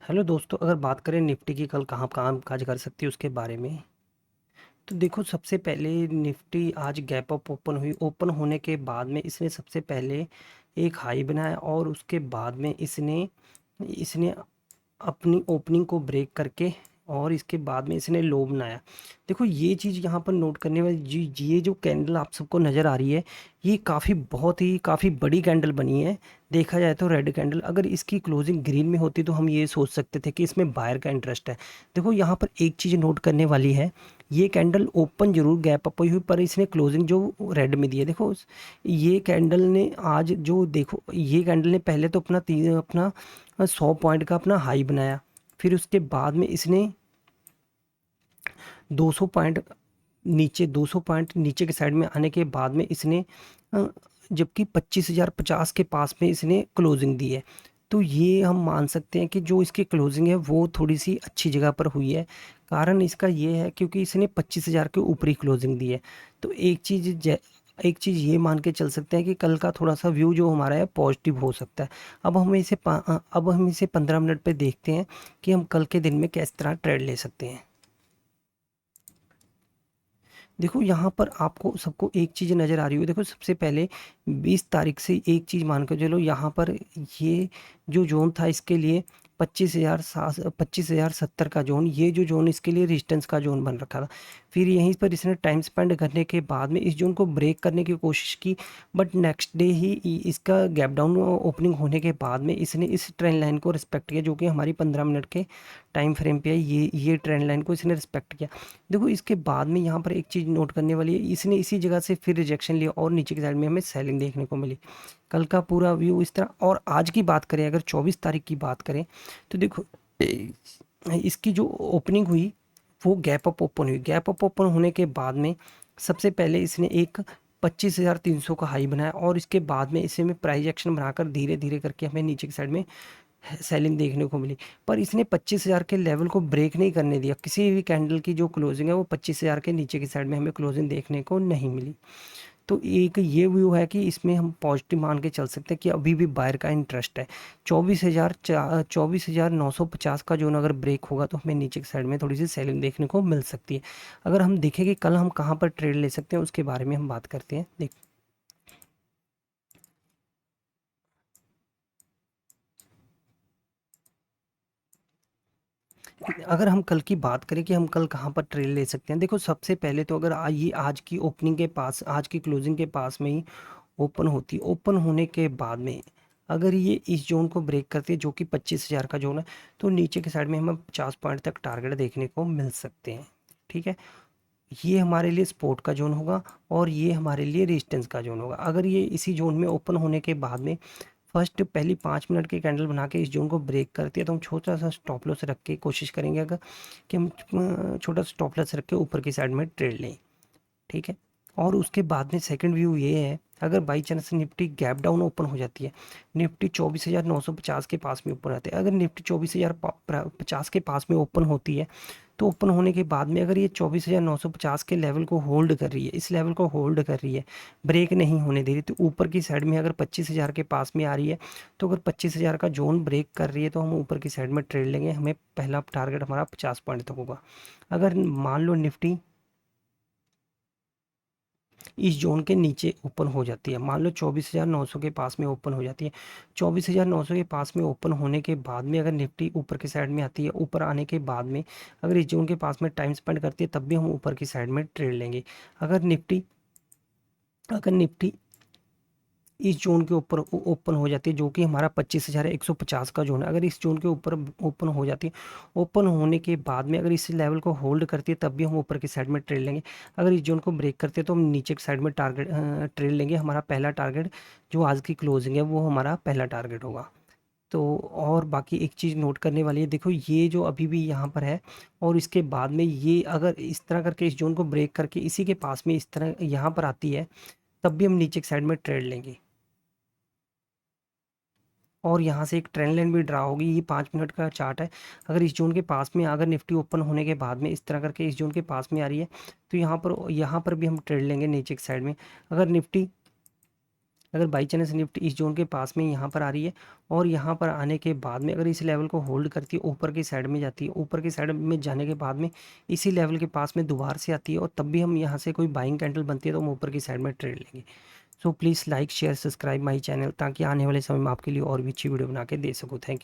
Hello दोस्तों, अगर बात करें निफ्टी की कल कहाँ काम काज कर सकती है उसके बारे में, तो देखो सबसे पहले निफ्टी आज गैप अप ओपन हुई। ओपन होने के बाद में इसने सबसे पहले एक हाई बनाया और उसके बाद में इसने इसने अपनी ओपनिंग को ब्रेक करके और इसके बाद में इसने लो बनाया। देखो ये चीज़ यहाँ पर नोट करने वाली जी, ये जो कैंडल आप सबको नज़र आ रही है, ये काफ़ी बड़ी कैंडल बनी है। देखा जाए तो रेड कैंडल, अगर इसकी क्लोजिंग ग्रीन में होती तो हम ये सोच सकते थे कि इसमें बायर का इंटरेस्ट है। देखो यहाँ पर एक चीज़ नोट करने वाली है, ये कैंडल ओपन जरूर गैप अप हुई पर इसने क्लोजिंग जो रेड में दी है। देखो ये कैंडल ने आज जो देखो ये कैंडल ने पहले तो अपना 100 पॉइंट का अपना हाई बनाया, फिर उसके बाद में इसने 200 पॉइंट 200 पॉइंट नीचे के साइड में आने के बाद में इसने जबकि 25,050 के पास में इसने क्लोजिंग दी है। तो ये हम मान सकते हैं कि जो इसकी क्लोजिंग है वो थोड़ी सी अच्छी जगह पर हुई है। कारण इसका ये है क्योंकि इसने 25,000 के ऊपर ही क्लोजिंग दी है। तो एक चीज़ ये मान के चल सकते हैं कि कल का थोड़ा सा व्यू जो हमारा है पॉजिटिव हो सकता है। अब हम इसे 15 मिनट पे देखते हैं कि हम कल के दिन में किस तरह ट्रेड ले सकते हैं। देखो यहाँ पर आपको सबको एक चीज़ नज़र आ रही हो। देखो सबसे पहले 20 तारीख से एक चीज़ मान कर चलो, यहाँ पर ये जो जोन था इसके लिए 25,070 का जोन, ये जो जोन इसके लिए रेजिस्टेंस का जोन बन रखा था। फिर यहीं पर इसने टाइम स्पेंड करने के बाद में इस जोन को ब्रेक करने की कोशिश की, बट नेक्स्ट डे ही इसका गैप डाउन ओपनिंग होने के बाद में इसने इस ट्रेंड लाइन को रिस्पेक्ट किया, जो कि हमारी 15 मिनट के टाइम फ्रेम पे है। ये ट्रेंड लाइन को इसने रिस्पेक्ट किया। देखो इसके बाद में यहाँ पर एक चीज़ नोट करने वाली है, इसने इसी जगह से फिर रिजेक्शन लिया और नीचे की साइड में हमें सेलिंग देखने को मिली। कल का पूरा व्यू इस तरह। और आज की बात करें, अगर 24 तारीख की बात करें, तो देखो इसकी जो ओपनिंग हुई वो गैप अप ओपन हुई। गैप अप ओपन होने के बाद में सबसे पहले इसने एक 25,300 का हाई बनाया और इसके बाद में इसे में प्राइस एक्शन बनाकर धीरे धीरे करके हमें नीचे की साइड में सेलिंग देखने को मिली। पर इसने 25,000 के लेवल को ब्रेक नहीं करने दिया। किसी भी कैंडल की जो क्लोजिंग है वो 25,000 के नीचे की साइड में हमें क्लोजिंग देखने को नहीं मिली। तो एक ये व्यू है कि इसमें हम पॉजिटिव मान के चल सकते हैं कि अभी भी बायर का इंटरेस्ट है। 24,950 का जोन अगर ब्रेक होगा तो हमें नीचे की साइड में थोड़ी सी सेलिंग देखने को मिल सकती है। अगर हम देखें कि कल हम कहाँ पर ट्रेड ले सकते हैं उसके बारे में हम बात करते हैं। देख अगर हम कल की बात करें कि हम कल कहाँ पर ट्रेड ले सकते हैं, देखो सबसे पहले तो अगर ये आज की ओपनिंग के पास, आज की क्लोजिंग के पास में ही ओपन होती, ओपन होने के बाद में अगर ये इस जोन को ब्रेक करती है जो कि 25,000 का जोन है, तो नीचे के साइड में हमें 50 पॉइंट तक टारगेट देखने को मिल सकते हैं। ठीक है, ये हमारे लिए सपोर्ट का जोन होगा और ये हमारे लिए रेजिस्टेंस का जोन होगा। अगर ये इसी जोन में ओपन होने के बाद में फर्स्ट पहली 5 मिनट की कैंडल बना के इस जोन को ब्रेक करती है, तो हम छोटा सा स्टॉप लॉस रख के कोशिश करेंगे अगर कि हम छोटा स्टॉप लॉस रख के ऊपर की साइड में ट्रेड लें। ठीक है, और उसके बाद में सेकंड व्यू ये है, अगर by chance Nifty gap down open हो जाती है, निफ्टी 24,950 के पास में ओपन आते हैं, अगर निफ्टी 24,050 के पास में ओपन होती है, तो ओपन होने के बाद में अगर ये 24,950 के लेवल को होल्ड कर रही है, इस लेवल को होल्ड कर रही है, ब्रेक नहीं होने दे रही, तो ऊपर की साइड में अगर 25,000 के पास में आ रही है, तो अगर 25,000 का जोन ब्रेक कर रही है तो हम ऊपर की साइड में ट्रेड लेंगे। हमें पहला टारगेट हमारा 50 पॉइंट तक होगा। अगर मान लो निफ्टी इस जोन के नीचे ओपन हो जाती है, मान लो 24,900 के पास में ओपन हो जाती है, 24,900 के पास में ओपन होने के बाद में अगर निफ्टी ऊपर की साइड में आती है, ऊपर आने के बाद में अगर इस जोन के पास में टाइम स्पेंड करती है, तब भी हम ऊपर की साइड में ट्रेड लेंगे। अगर निफ्टी इस जोन के ऊपर ओपन हो जाती है जो कि हमारा 25,150 का जोन है, अगर इस जोन के ऊपर ओपन हो जाती है, ओपन होने के बाद में अगर इस लेवल को होल्ड करती है, तब भी हम ऊपर की साइड में ट्रेड लेंगे। अगर इस जोन को ब्रेक करते हैं तो हम नीचे की साइड में टारगेट ट्रेड लेंगे। हमारा पहला टारगेट जो आज की क्लोजिंग है वो हमारा पहला टारगेट होगा। तो और बाकी एक चीज़ नोट करने वाली है, देखो ये जो अभी भी यहाँ पर है और इसके बाद में ये अगर इस तरह करके इस जोन को ब्रेक करके इसी के पास में इस तरह यहाँ पर आती है, तब भी हम नीचे की साइड में ट्रेड लेंगे। और यहाँ से एक ट्रेंड लाइन भी ड्रा होगी, ये 5 मिनट का चार्ट है। अगर इस जोन के पास में अगर निफ्टी ओपन होने के बाद में इस तरह करके इस जोन के पास में आ रही है, तो यहाँ पर भी हम ट्रेड लेंगे नीचे की साइड में। अगर निफ्टी अगर बाई चांस निफ्टी इस जोन के पास में यहाँ पर आ रही है और यहाँ पर आने के बाद में अगर इस लेवल को होल्ड करती है, ऊपर की साइड में जाती है, ऊपर की साइड में जाने के बाद में इसी लेवल के पास में दोबारा से आती है और तब भी हम यहाँ से कोई बाइंग कैंडल बनती है तो हम ऊपर की साइड में ट्रेड लेंगे। So please like share subscribe my channel, ताकि आने वाले समय में आपके लिए और भी अच्छी वीडियो बना के दे सकूँ। Thank you.